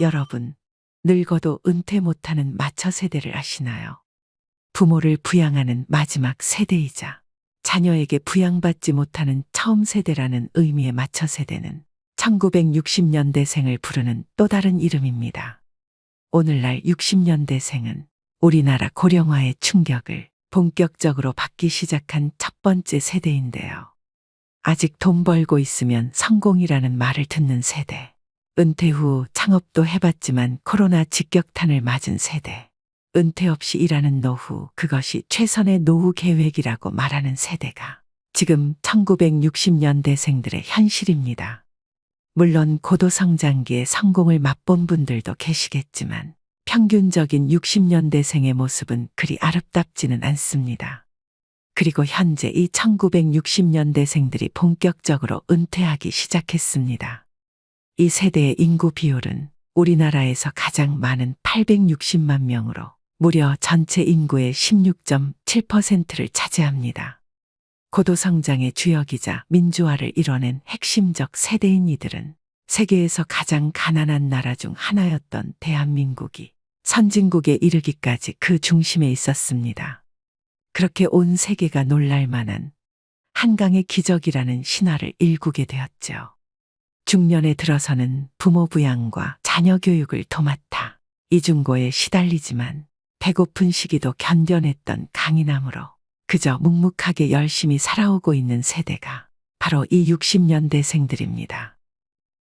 여러분, 늙어도 은퇴 못하는 마처 세대를 아시나요? 부모를 부양하는 마지막 세대이자 자녀에게 부양받지 못하는 처음 세대라는 의미의 마처 세대는 1960년대생을 부르는 또 다른 이름입니다. 오늘날 60년대생은 우리나라 고령화의 충격을 본격적으로 받기 시작한 첫 번째 세대인데요. 아직 돈 벌고 있으면 성공이라는 말을 듣는 세대. 은퇴 후 창업도 해봤지만 코로나 직격탄을 맞은 세대. 은퇴 없이 일하는 노후, 그것이 최선의 노후 계획이라고 말하는 세대가 지금 1960년대생들의 현실입니다. 물론 고도성장기의 성공을 맛본 분들도 계시겠지만 평균적인 60년대생의 모습은 그리 아름답지는 않습니다. 그리고 현재 이 1960년대생들이 본격적으로 은퇴하기 시작했습니다. 이 세대의 인구 비율은 우리나라에서 가장 많은 860만 명으로 무려 전체 인구의 16.7%를 차지합니다. 고도성장의 주역이자 민주화를 이뤄낸 핵심적 세대인 이들은 세계에서 가장 가난한 나라 중 하나였던 대한민국이 선진국에 이르기까지 그 중심에 있었습니다. 그렇게 온 세계가 놀랄 만한 한강의 기적이라는 신화를 일구게 되었죠. 중년에 들어서는 부모 부양과 자녀 교육을 도맡아 이중고에 시달리지만 배고픈 시기도 견뎌냈던 강인함으로 그저 묵묵하게 열심히 살아오고 있는 세대가 바로 이 60년대생들입니다.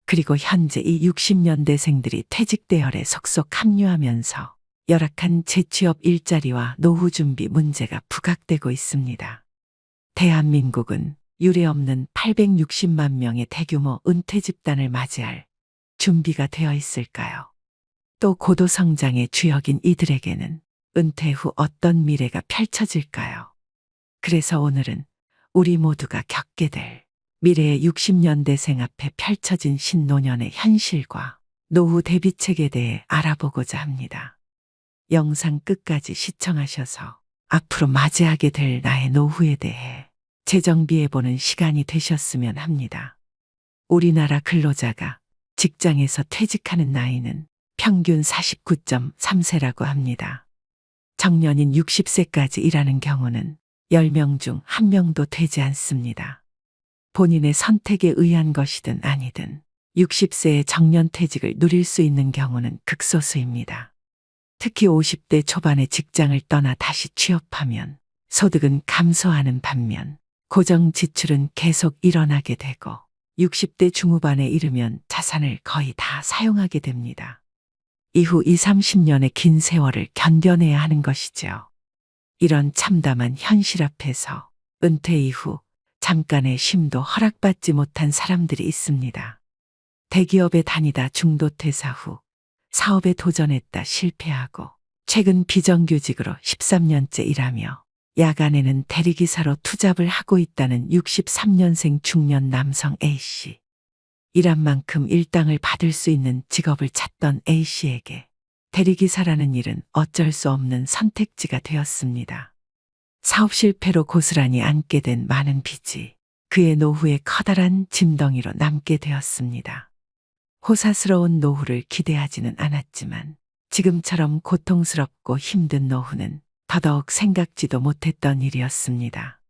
그리고 현재 이 60년대생들이 퇴직대열에 속속 합류하면서 열악한 재취업 일자리와 노후 준비 문제가 부각되고 있습니다. 대한민국은 유례없는 860만 명의 대규모 은퇴 집단을 맞이할 준비가 되어 있을까요? 또 고도성장의 주역인 이들에게는 은퇴 후 어떤 미래가 펼쳐질까요? 그래서 오늘은 우리 모두가 겪게 될 미래의 60년대생 앞에 펼쳐진 신노년의 현실과 노후 대비책에 대해 알아보고자 합니다. 영상 끝까지 시청하셔서 앞으로 맞이하게 될 나의 노후에 대해 재정비해보는 시간이 되셨으면 합니다. 우리나라 근로자가 직장에서 퇴직하는 나이는 평균 49.3세라고 합니다. 정년인 60세까지 일하는 경우는 10명 중 1명도 되지 않습니다. 본인의 선택에 의한 것이든 아니든 60세의 정년퇴직을 누릴 수 있는 경우는 극소수입니다. 특히 50대 초반에 직장을 떠나 다시 취업하면 소득은 감소하는 반면 고정 지출은 계속 일어나게 되고 60대 중후반에 이르면 자산을 거의 다 사용하게 됩니다. 이후 20, 30년의 긴 세월을 견뎌내야 하는 것이죠. 이런 참담한 현실 앞에서 은퇴 이후 잠깐의 쉼도 허락받지 못한 사람들이 있습니다. 대기업에 다니다 중도 퇴사 후 사업에 도전했다 실패하고 최근 비정규직으로 13년째 일하며 야간에는 대리기사로 투잡을 하고 있다는 63년생 중년 남성 A씨. 일한 만큼 일당을 받을 수 있는 직업을 찾던 A씨에게 대리기사라는 일은 어쩔 수 없는 선택지가 되었습니다. 사업 실패로 고스란히 안게 된 많은 빚이 그의 노후에 커다란 짐덩이로 남게 되었습니다. 호사스러운 노후를 기대하지는 않았지만 지금처럼 고통스럽고 힘든 노후는 더더욱 생각지도 못했던 일이었습니다.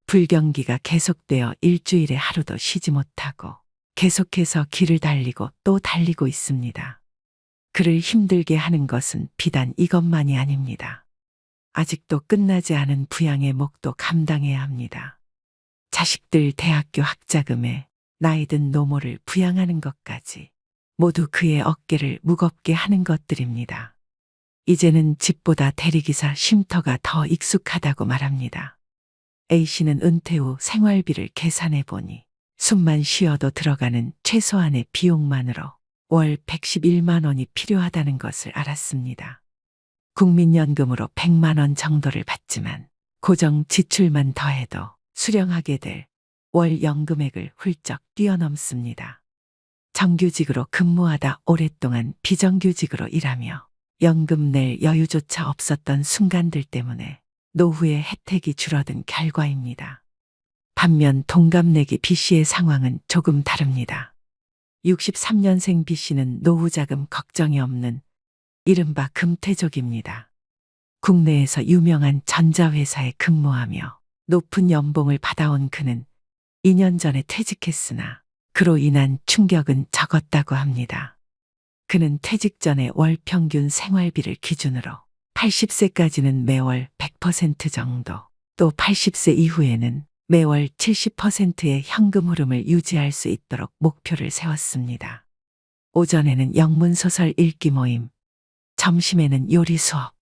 불경기가 계속되어 일주일에 하루도 쉬지 못하고 계속해서 길을 달리고 또 달리고 있습니다. 그를 힘들게 하는 것은 비단 이것만이 아닙니다. 아직도 끝나지 않은 부양의 몫도 감당해야 합니다. 자식들 대학교 학자금에 나이든 노모를 부양하는 것까지 모두 그의 어깨를 무겁게 하는 것들입니다. 이제는 집보다 대리기사 쉼터가 더 익숙하다고 말합니다. A씨는 은퇴 후 생활비를 계산해 보니 숨만 쉬어도 들어가는 최소한의 비용만으로 월 111만 원이 필요하다는 것을 알았습니다. 국민연금으로 100만 원 정도를 받지만 고정 지출만 더해도 수령하게 될 월 연금액을 훌쩍 뛰어넘습니다. 정규직으로 근무하다 오랫동안 비정규직으로 일하며 연금 낼 여유조차 없었던 순간들 때문에 노후의 혜택이 줄어든 결과입니다. 반면 동갑내기 B씨의 상황은 조금 다릅니다. 63년생 B씨는 노후자금 걱정이 없는 이른바 금태족입니다. 국내에서 유명한 전자회사에 근무하며 높은 연봉을 받아온 그는 2년 전에 퇴직했으나 그로 인한 충격은 적었다고 합니다. 그는 퇴직 전에 월 평균 생활비를 기준으로 80세까지는 매월 100% 정도, 또 80세 이후에는 매월 70%의 현금 흐름을 유지할 수 있도록 목표를 세웠습니다. 오전에는 영문소설 읽기 모임, 점심에는 요리 수업.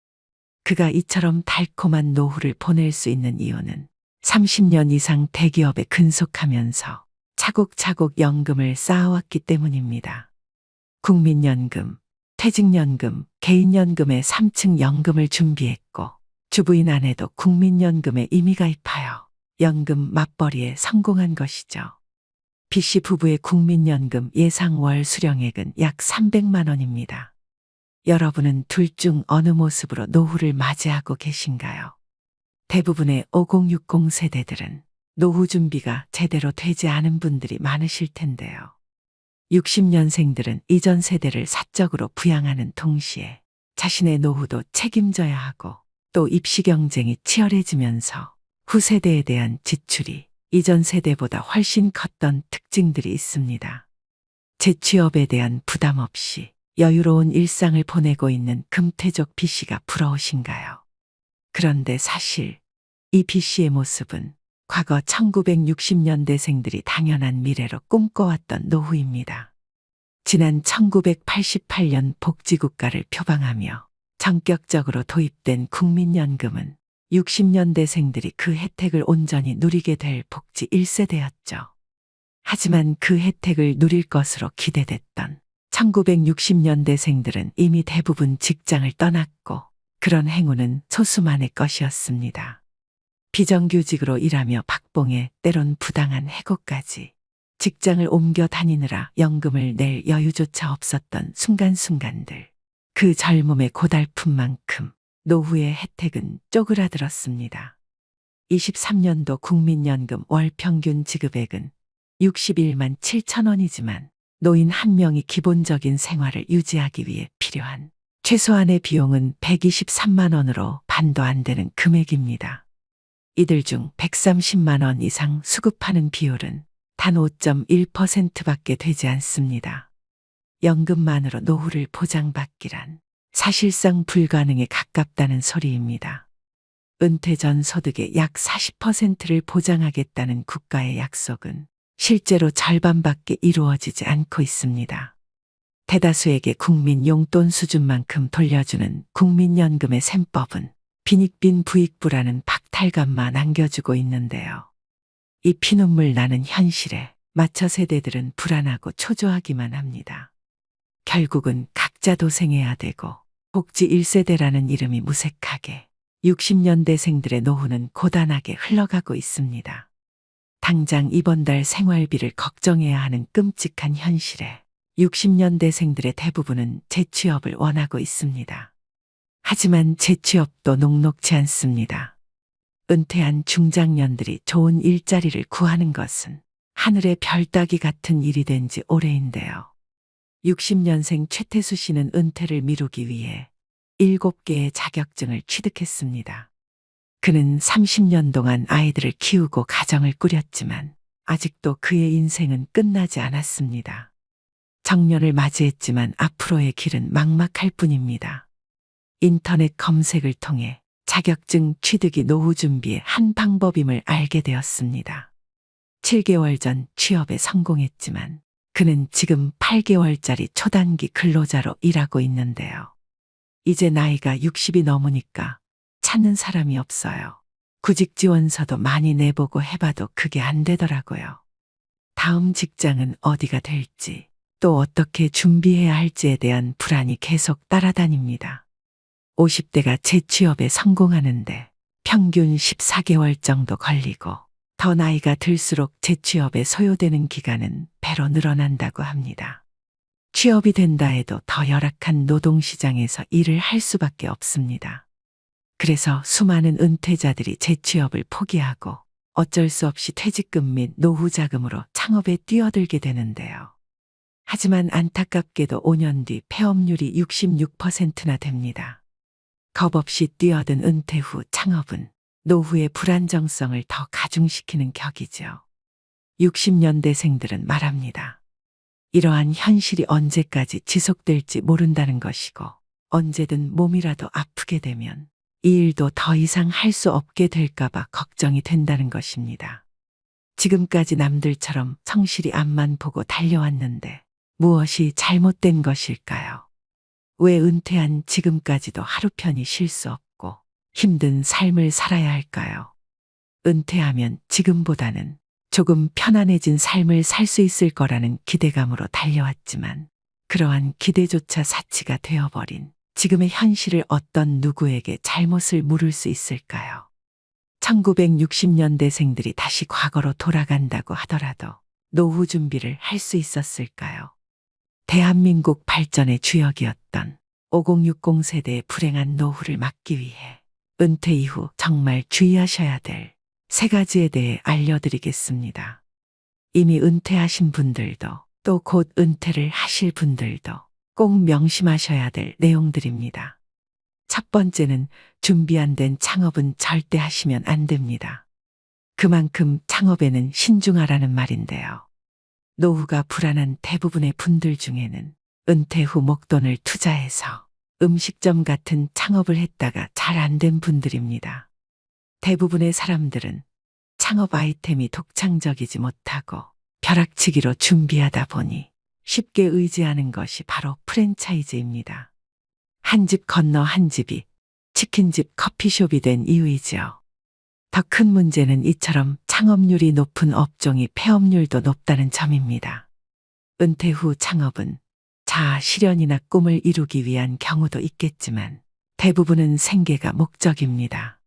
그가 이처럼 달콤한 노후를 보낼 수 있는 이유는 30년 이상 대기업에 근속하면서 차곡차곡 연금을 쌓아왔기 때문입니다. 국민연금, 퇴직연금, 개인연금의 3층 연금을 준비했고 주부인 아내도 국민연금에 이미 가입하여 연금 맞벌이에 성공한 것이죠. B씨 부부의 국민연금 예상 월 수령액은 약 300만 원입니다. 여러분은 둘 중 어느 모습으로 노후를 맞이하고 계신가요? 대부분의 5060 세대들은 노후 준비가 제대로 되지 않은 분들이 많으실 텐데요. 60년생들은 이전 세대를 사적으로 부양하는 동시에 자신의 노후도 책임져야 하고 또 입시 경쟁이 치열해지면서 후세대에 대한 지출이 이전 세대보다 훨씬 컸던 특징들이 있습니다. 재취업에 대한 부담 없이 여유로운 일상을 보내고 있는 금태족 B씨가 부러우신가요? 그런데 사실 이 B씨의 모습은 과거 1960년대생들이 당연한 미래로 꿈꿔왔던 노후입니다. 지난 1988년 복지국가를 표방하며 전격적으로 도입된 국민연금은 60년대생들이 그 혜택을 온전히 누리게 될 복지 1세대였죠. 하지만 그 혜택을 누릴 것으로 기대됐던 1960년대생들은 이미 대부분 직장을 떠났고 그런 행운은 소수만의 것이었습니다. 비정규직으로 일하며 박봉에 때론 부당한 해고까지 직장을 옮겨 다니느라 연금을 낼 여유조차 없었던 순간순간들. 그 젊음의 고달픈 만큼 노후의 혜택은 쪼그라들었습니다. 23년도 국민연금 월 평균 지급액은 61만 7천 원이지만 노인 한 명이 기본적인 생활을 유지하기 위해 필요한 최소한의 비용은 123만 원으로 반도 안 되는 금액입니다. 이들 중 130만 원 이상 수급하는 비율은 단 5.1%밖에 되지 않습니다. 연금만으로 노후를 보장받기란 사실상 불가능에 가깝다는 소리입니다. 은퇴 전 소득의 약 40%를 보장하겠다는 국가의 약속은 실제로 절반밖에 이루어지지 않고 있습니다. 대다수에게 국민 용돈 수준만큼 돌려주는 국민연금의 셈법은 빈익빈 부익부라는 박탈감만 안겨주고 있는데요. 이 피눈물 나는 현실에 맞춰 세대들은 불안하고 초조하기만 합니다. 결국은 각자 도생해야 되고 복지 1세대라는 이름이 무색하게 60년대생들의 노후는 고단하게 흘러가고 있습니다. 당장 이번 달 생활비를 걱정해야 하는 끔찍한 현실에 60년대생들의 대부분은 재취업을 원하고 있습니다. 하지만 재취업도 녹록지 않습니다. 은퇴한 중장년들이 좋은 일자리를 구하는 것은 하늘의 별 따기 같은 일이 된 지 오래인데요. 60년생 최태수 씨는 은퇴를 미루기 위해 7개의 자격증을 취득했습니다. 그는 30년 동안 아이들을 키우고 가정을 꾸렸지만 아직도 그의 인생은 끝나지 않았습니다. 정년을 맞이했지만 앞으로의 길은 막막할 뿐입니다. 인터넷 검색을 통해 자격증 취득이 노후 준비의 한 방법임을 알게 되었습니다. 7개월 전 취업에 성공했지만 그는 지금 8개월짜리 초단기 근로자로 일하고 있는데요. 이제 나이가 60이 넘으니까 찾는 사람이 없어요. 구직 지원서도 많이 내보고 해봐도 그게 안 되더라고요. 다음 직장은 어디가 될지 또 어떻게 준비해야 할지에 대한 불안이 계속 따라다닙니다. 50대가 재취업에 성공하는데 평균 14개월 정도 걸리고 더 나이가 들수록 재취업에 소요되는 기간은 배로 늘어난다고 합니다. 취업이 된다 해도 더 열악한 노동시장에서 일을 할 수밖에 없습니다. 그래서 수많은 은퇴자들이 재취업을 포기하고 어쩔 수 없이 퇴직금 및 노후자금으로 창업에 뛰어들게 되는데요. 하지만 안타깝게도 5년 뒤 폐업률이 66%나 됩니다. 겁없이 뛰어든 은퇴 후 창업은 노후의 불안정성을 더 가중시키는 격이죠. 60년대생들은 말합니다. 이러한 현실이 언제까지 지속될지 모른다는 것이고 언제든 몸이라도 아프게 되면 이 일도 더 이상 할 수 없게 될까봐 걱정이 된다는 것입니다. 지금까지 남들처럼 성실히 앞만 보고 달려왔는데 무엇이 잘못된 것일까요? 왜 은퇴한 지금까지도 하루 편히 쉴 수 없고 힘든 삶을 살아야 할까요? 은퇴하면 지금보다는 조금 편안해진 삶을 살 수 있을 거라는 기대감으로 달려왔지만 그러한 기대조차 사치가 되어버린 지금의 현실을 어떤 누구에게 잘못을 물을 수 있을까요? 1960년대생들이 다시 과거로 돌아간다고 하더라도 노후 준비를 할 수 있었을까요? 대한민국 발전의 주역이었던 5060 세대의 불행한 노후를 막기 위해 은퇴 이후 정말 주의하셔야 될 3가지에 대해 알려드리겠습니다. 이미 은퇴하신 분들도 또 곧 은퇴를 하실 분들도 꼭 명심하셔야 될 내용들입니다. 첫 번째는 준비 안 된 창업은 절대 하시면 안 됩니다. 그만큼 창업에는 신중하라는 말인데요. 노후가 불안한 대부분의 분들 중에는 은퇴 후 목돈을 투자해서 음식점 같은 창업을 했다가 잘 안 된 분들입니다. 대부분의 사람들은 창업 아이템이 독창적이지 못하고 벼락치기로 준비하다 보니 쉽게 의지하는 것이 바로 프랜차이즈입니다. 한 집 건너 한 집이 치킨집 커피숍이 된 이유이지요. 더 큰 문제는 이처럼 창업률이 높은 업종이 폐업률도 높다는 점입니다. 은퇴 후 창업은 자아 실현이나 꿈을 이루기 위한 경우도 있겠지만 대부분은 생계가 목적입니다.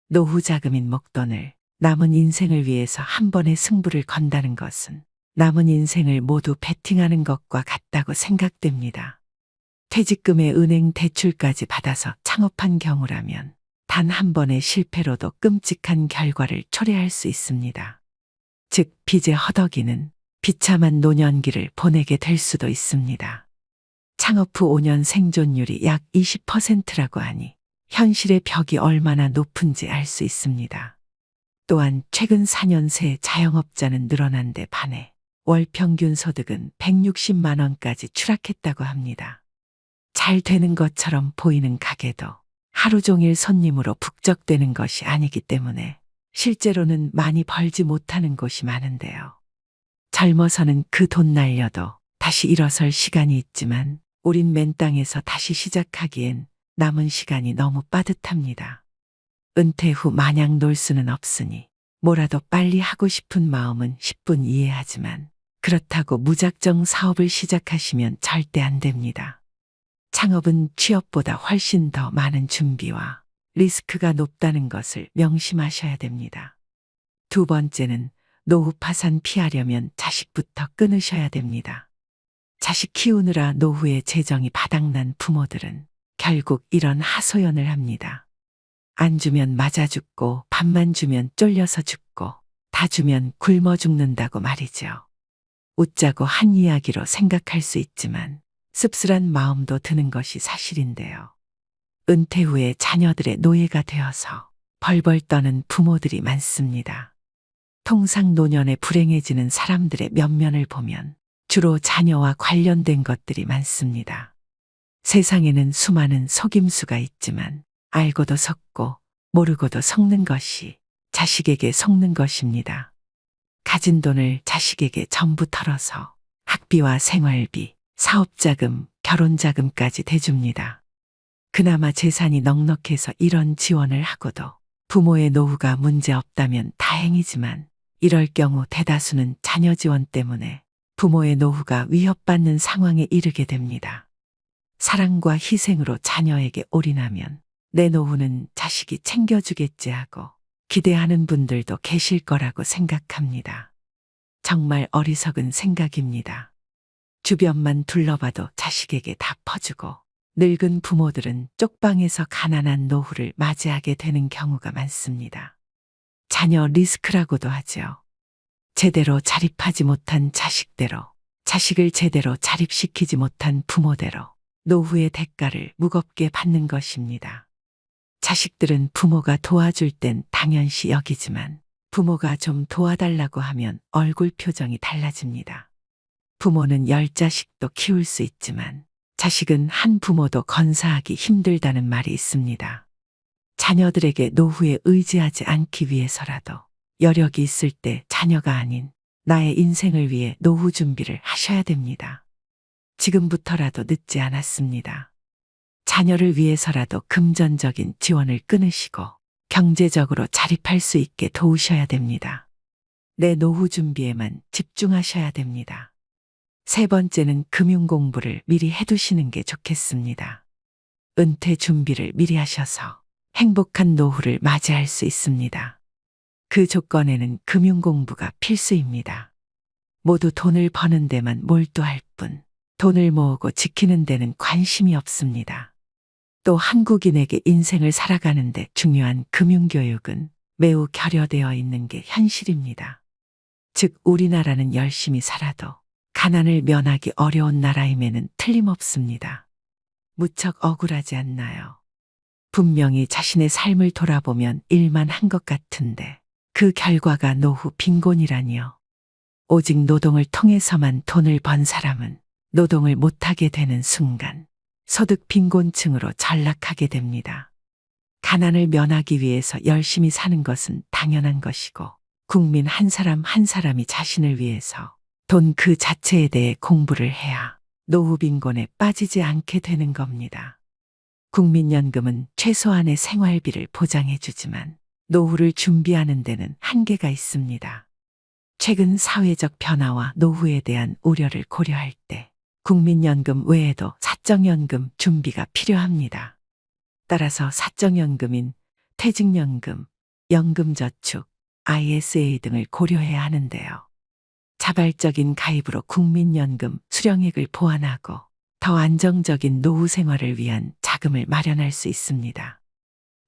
노후 자금인 목돈을 남은 인생을 위해서 한 번에 승부를 건다는 것은 남은 인생을 모두 베팅하는 것과 같다고 생각됩니다. 퇴직금에 은행 대출까지 받아서 창업한 경우라면 단 한 번의 실패로도 끔찍한 결과를 초래할 수 있습니다. 즉 빚의 허덕이는 비참한 노년기를 보내게 될 수도 있습니다. 창업 후 5년 생존율이 약 20%라고 하니 현실의 벽이 얼마나 높은지 알 수 있습니다. 또한 최근 4년 새 자영업자는 늘어난 데 반해 월 평균 소득은 160만 원까지 추락했다고 합니다. 잘 되는 것처럼 보이는 가게도 하루 종일 손님으로 북적대는 것이 아니기 때문에 실제로는 많이 벌지 못하는 곳이 많은데요. 젊어서는 그 돈 날려도 다시 일어설 시간이 있지만 우린 맨 땅에서 다시 시작하기엔 남은 시간이 너무 빠듯합니다. 은퇴 후 마냥 놀 수는 없으니 뭐라도 빨리 하고 싶은 마음은 10분 이해하지만 그렇다고 무작정 사업을 시작하시면 절대 안 됩니다. 창업은 취업보다 훨씬 더 많은 준비와 리스크가 높다는 것을 명심하셔야 됩니다. 두 번째는 노후 파산 피하려면 자식부터 끊으셔야 됩니다. 자식 키우느라 노후에 재정이 바닥난 부모들은 결국 이런 하소연을 합니다. 안 주면 맞아 죽고 밥만 주면 쫄려서 죽고 다 주면 굶어 죽는다고 말이죠. 웃자고 한 이야기로 생각할 수 있지만 씁쓸한 마음도 드는 것이 사실인데요. 은퇴 후에 자녀들의 노예가 되어서 벌벌 떠는 부모들이 많습니다. 통상 노년에 불행해지는 사람들의 면면을 보면 주로 자녀와 관련된 것들이 많습니다. 세상에는 수많은 속임수가 있지만 알고도 속고 모르고도 속는 것이 자식에게 속는 것입니다. 가진 돈을 자식에게 전부 털어서 학비와 생활비, 사업자금, 결혼자금까지 대줍니다. 그나마 재산이 넉넉해서 이런 지원을 하고도 부모의 노후가 문제없다면 다행이지만 이럴 경우 대다수는 자녀 지원 때문에 부모의 노후가 위협받는 상황에 이르게 됩니다. 사랑과 희생으로 자녀에게 올인하면 내 노후는 자식이 챙겨주겠지 하고 기대하는 분들도 계실 거라고 생각합니다. 정말 어리석은 생각입니다. 주변만 둘러봐도 자식에게 다 퍼주고 늙은 부모들은 쪽방에서 가난한 노후를 맞이하게 되는 경우가 많습니다. 자녀 리스크라고도 하죠. 제대로 자립하지 못한 자식대로 자식을 제대로 자립시키지 못한 부모대로 노후의 대가를 무겁게 받는 것입니다. 자식들은 부모가 도와줄 땐 당연시 여기지만 부모가 좀 도와달라고 하면 얼굴 표정이 달라집니다. 부모는 10자식도 키울 수 있지만 자식은 한 부모도 건사하기 힘들다는 말이 있습니다. 자녀들에게 노후에 의지하지 않기 위해서라도 여력이 있을 때 자녀가 아닌 나의 인생을 위해 노후 준비를 하셔야 됩니다. 지금부터라도 늦지 않았습니다. 자녀를 위해서라도 금전적인 지원을 끊으시고 경제적으로 자립할 수 있게 도우셔야 됩니다. 내 노후 준비에만 집중하셔야 됩니다. 세 번째는 금융 공부를 미리 해두시는 게 좋겠습니다. 은퇴 준비를 미리 하셔서 행복한 노후를 맞이할 수 있습니다. 그 조건에는 금융 공부가 필수입니다. 모두 돈을 버는 데만 몰두할 뿐 돈을 모으고 지키는 데는 관심이 없습니다. 또 한국인에게 인생을 살아가는데 중요한 금융교육은 매우 결여되어 있는 게 현실입니다. 즉 우리나라는 열심히 살아도 가난을 면하기 어려운 나라임에는 틀림없습니다. 무척 억울하지 않나요? 분명히 자신의 삶을 돌아보면 일만 한 것 같은데 그 결과가 노후 빈곤이라니요. 오직 노동을 통해서만 돈을 번 사람은 노동을 못하게 되는 순간 소득 빈곤층으로 전락하게 됩니다. 가난을 면하기 위해서 열심히 사는 것은 당연한 것이고 국민 한 사람 한 사람이 자신을 위해서 돈 그 자체에 대해 공부를 해야 노후 빈곤에 빠지지 않게 되는 겁니다. 국민연금은 최소한의 생활비를 보장해주지만 노후를 준비하는 데는 한계가 있습니다. 최근 사회적 변화와 노후에 대한 우려를 고려할 때 국민연금 외에도 사적연금 준비가 필요합니다. 따라서 사적연금인 퇴직연금, 연금저축, ISA 등을 고려해야 하는데요. 자발적인 가입으로 국민연금 수령액을 보완하고 더 안정적인 노후 생활을 위한 자금을 마련할 수 있습니다.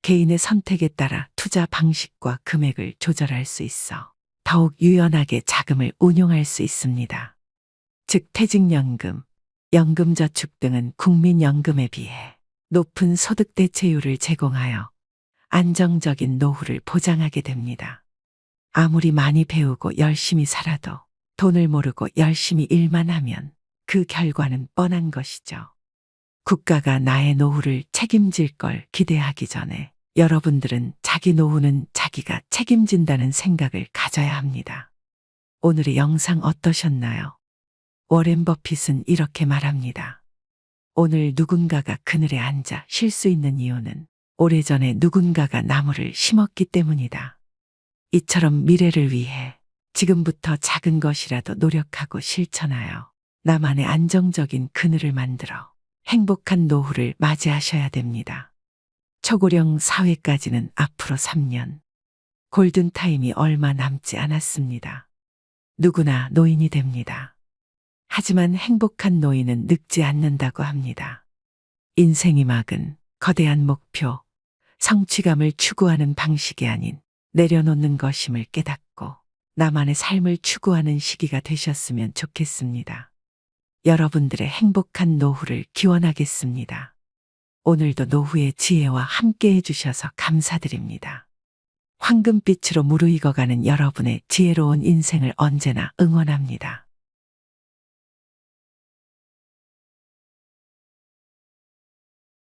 개인의 선택에 따라 투자 방식과 금액을 조절할 수 있어 더욱 유연하게 자금을 운용할 수 있습니다. 즉 퇴직연금, 연금저축 등은 국민연금에 비해 높은 소득 대체율을 제공하여 안정적인 노후를 보장하게 됩니다. 아무리 많이 배우고 열심히 살아도 돈을 모르고 열심히 일만 하면 그 결과는 뻔한 것이죠. 국가가 나의 노후를 책임질 걸 기대하기 전에 여러분들은 자기 노후는 자기가 책임진다는 생각을 가져야 합니다. 오늘의 영상 어떠셨나요? 워렌 버핏은 이렇게 말합니다. 오늘 누군가가 그늘에 앉아 쉴 수 있는 이유는 오래전에 누군가가 나무를 심었기 때문이다. 이처럼 미래를 위해 지금부터 작은 것이라도 노력하고 실천하여 나만의 안정적인 그늘을 만들어 행복한 노후를 맞이하셔야 됩니다. 초고령 사회까지는 앞으로 3년. 골든타임이 얼마 남지 않았습니다. 누구나 노인이 됩니다. 하지만 행복한 노인은 늙지 않는다고 합니다. 인생이 막은 거대한 목표, 성취감을 추구하는 방식이 아닌 내려놓는 것임을 깨닫고 나만의 삶을 추구하는 시기가 되셨으면 좋겠습니다. 여러분들의 행복한 노후를 기원하겠습니다. 오늘도 노후의 지혜와 함께 해주셔서 감사드립니다. 황금빛으로 무르익어가는 여러분의 지혜로운 인생을 언제나 응원합니다.